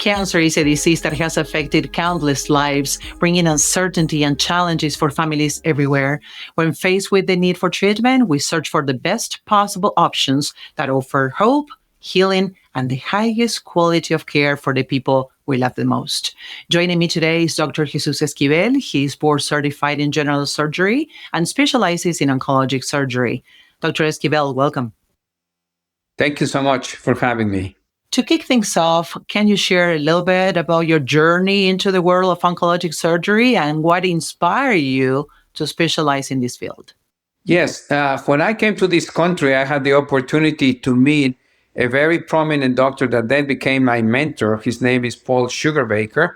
Cancer is a disease that has affected countless lives, bringing uncertainty and challenges for families everywhere. When faced with the need for treatment, we search for the best possible options that offer hope, healing, and the highest quality of care for the people we love the most. Joining me today is Dr. Jesus Esquivel. He is board certified in general surgery and specializes in oncologic surgery. Dr. Esquivel, welcome. Thank you so much for having me. To kick things off, can you share a little bit about your journey into the world of oncologic surgery and what inspired you to specialize in this field? Yes, when I came to this country, I had the opportunity to meet a very prominent doctor that then became my mentor. His name is Paul Sugarbaker,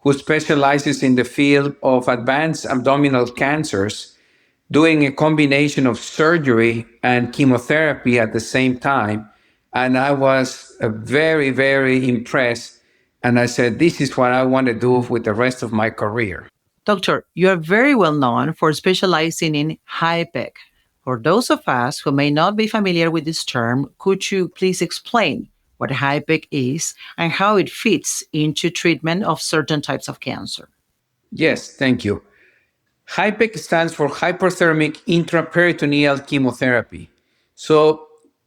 who specializes in the field of advanced abdominal cancers, doing a combination of surgery and chemotherapy at the same time. And I was very, very impressed. And I said, this is what I want to do with the rest of my career. Doctor, you are very well known for specializing in HIPEC. For those of us who may not be familiar with this term, could you please explain what HIPEC is and how it fits into treatment of certain types of cancer? Yes, thank you. HIPEC stands for Hyperthermic Intraperitoneal Chemotherapy. So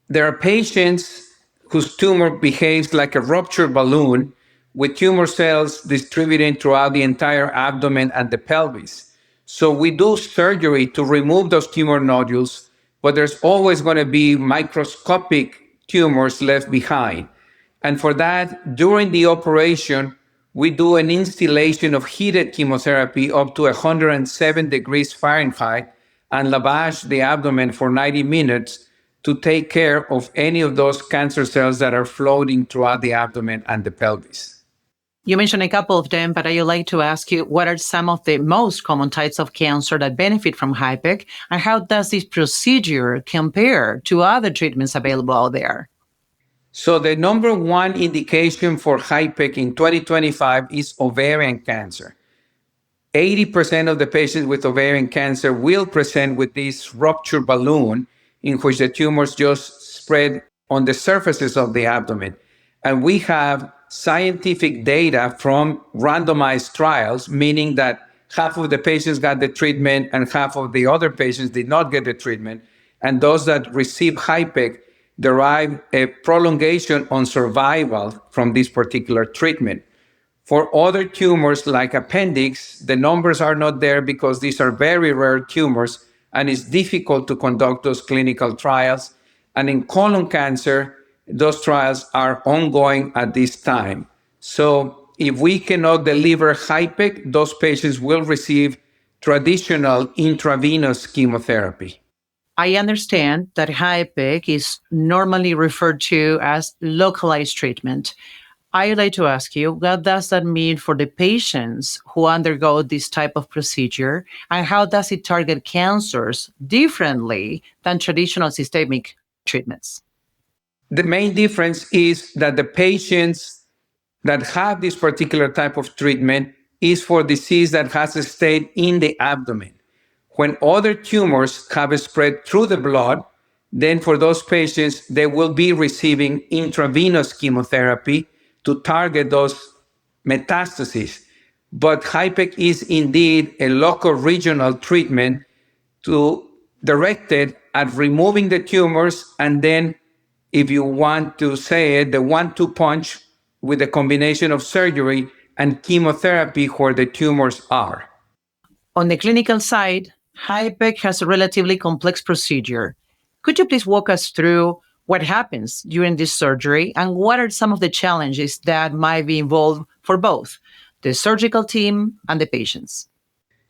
there are patients whose tumor behaves like a ruptured balloon with tumor cells distributed throughout the entire abdomen and the pelvis. So we do surgery to remove those tumor nodules, but there's always going to be microscopic tumors left behind. And for that, during the operation, we do an instillation of heated chemotherapy up to 107 degrees Fahrenheit and lavage the abdomen for 90 minutes to take care of any of those cancer cells that are floating throughout the abdomen and the pelvis. You mentioned a couple of them, but I would like to ask you, what are some of the most common types of cancer that benefit from HIPEC, and how does this procedure compare to other treatments available out there? So the number one indication for HIPEC in 2025 is ovarian cancer. 80% of the patients with ovarian cancer will present with this ruptured balloon in which the tumors just spread on the surfaces of the abdomen. And we have scientific data from randomized trials, meaning that half of the patients got the treatment and half of the other patients did not get the treatment. And those that receive HIPEC derive a prolongation on survival from this particular treatment. For other tumors like appendix, the numbers are not there because these are very rare tumors and it's difficult to conduct those clinical trials. And in colon cancer, those trials are ongoing at this time. So if we cannot deliver HIPEC, those patients will receive traditional intravenous chemotherapy. I understand that HIPEC is normally referred to as localized treatment. I'd like to ask you, what does that mean for the patients who undergo this type of procedure, and how does it target cancers differently than traditional systemic treatments? The main difference is that the patients that have this particular type of treatment is for disease that has stayed in the abdomen. When other tumors have spread through the blood, then for those patients, they will be receiving intravenous chemotherapy to target those metastases. But HIPEC is indeed a local regional treatment directed at removing the tumors, and then, if you want to say it, the 1-2 punch with a combination of surgery and chemotherapy where the tumors are. On the clinical side, HIPEC has a relatively complex procedure. Could you please walk us through what happens during this surgery and what are some of the challenges that might be involved for both the surgical team and the patients?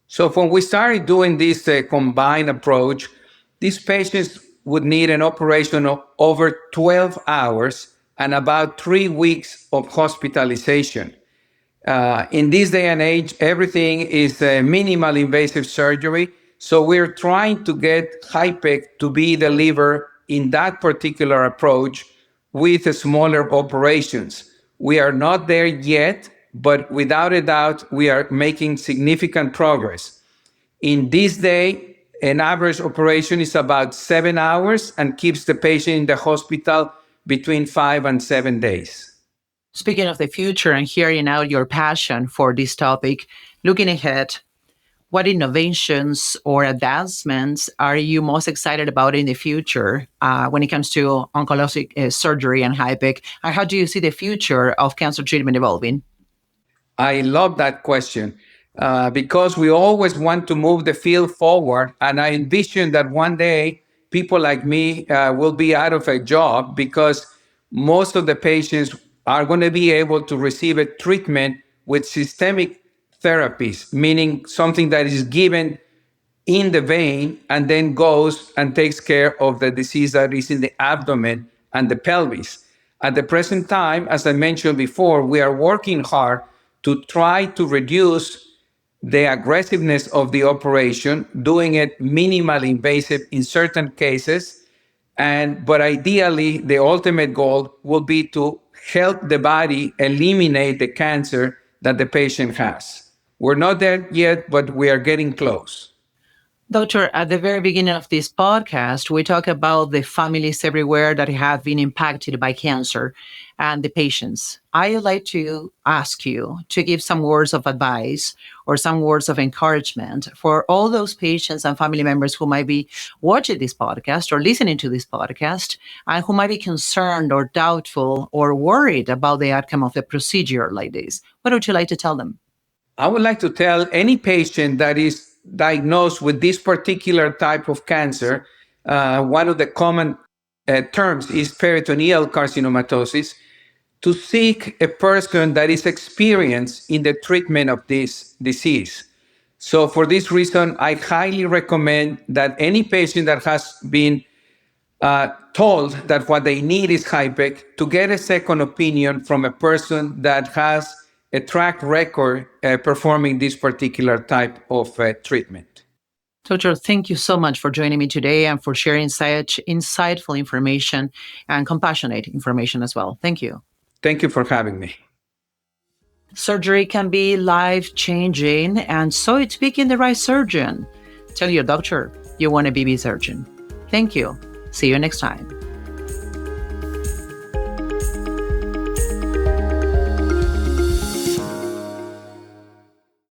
So when we started doing this combined approach, these patients would need an operation of over 12 hours and about 3 weeks of hospitalization. In this day and age, everything is minimal invasive surgery. So we're trying to get HIPEC to be delivered in that particular approach with smaller operations. We are not there yet, but without a doubt, we are making significant progress. In this day, an average operation is about 7 hours and keeps the patient in the hospital between 5 and 7 days. Speaking of the future and hearing out your passion for this topic, looking ahead, what innovations or advancements are you most excited about in the future when it comes to oncologic surgery and HIPEC? And how do you see the future of cancer treatment evolving? I love that question because we always want to move the field forward. And I envision that one day people like me will be out of a job because most of the patients are going to be able to receive a treatment with systemic therapies, meaning something that is given in the vein and then goes and takes care of the disease that is in the abdomen and the pelvis. At the present time, as I mentioned before, we are working hard to try to reduce the aggressiveness of the operation, doing it minimally invasive in certain cases. But ideally, the ultimate goal will be to help the body eliminate the cancer that the patient has. We're not there yet, but we are getting close. Doctor, at the very beginning of this podcast, we talk about the families everywhere that have been impacted by cancer and the patients. I would like to ask you to give some words of advice or some words of encouragement for all those patients and family members who might be watching this podcast or listening to this podcast and who might be concerned or doubtful or worried about the outcome of the procedure like this. What would you like to tell them? I would like to tell any patient that is diagnosed with this particular type of cancer, one of the common terms is peritoneal carcinomatosis, to seek a person that is experienced in the treatment of this disease. So for this reason, I highly recommend that any patient that has been told that what they need is HIPEC to get a second opinion from a person that has a track record performing this particular type of treatment. Doctor, thank you so much for joining me today and for sharing such insightful information and compassionate information as well. Thank you. Thank you for having me. Surgery can be life-changing, and so it's picking the right surgeon. Tell your doctor you want a BB surgeon. Thank you. See you next time.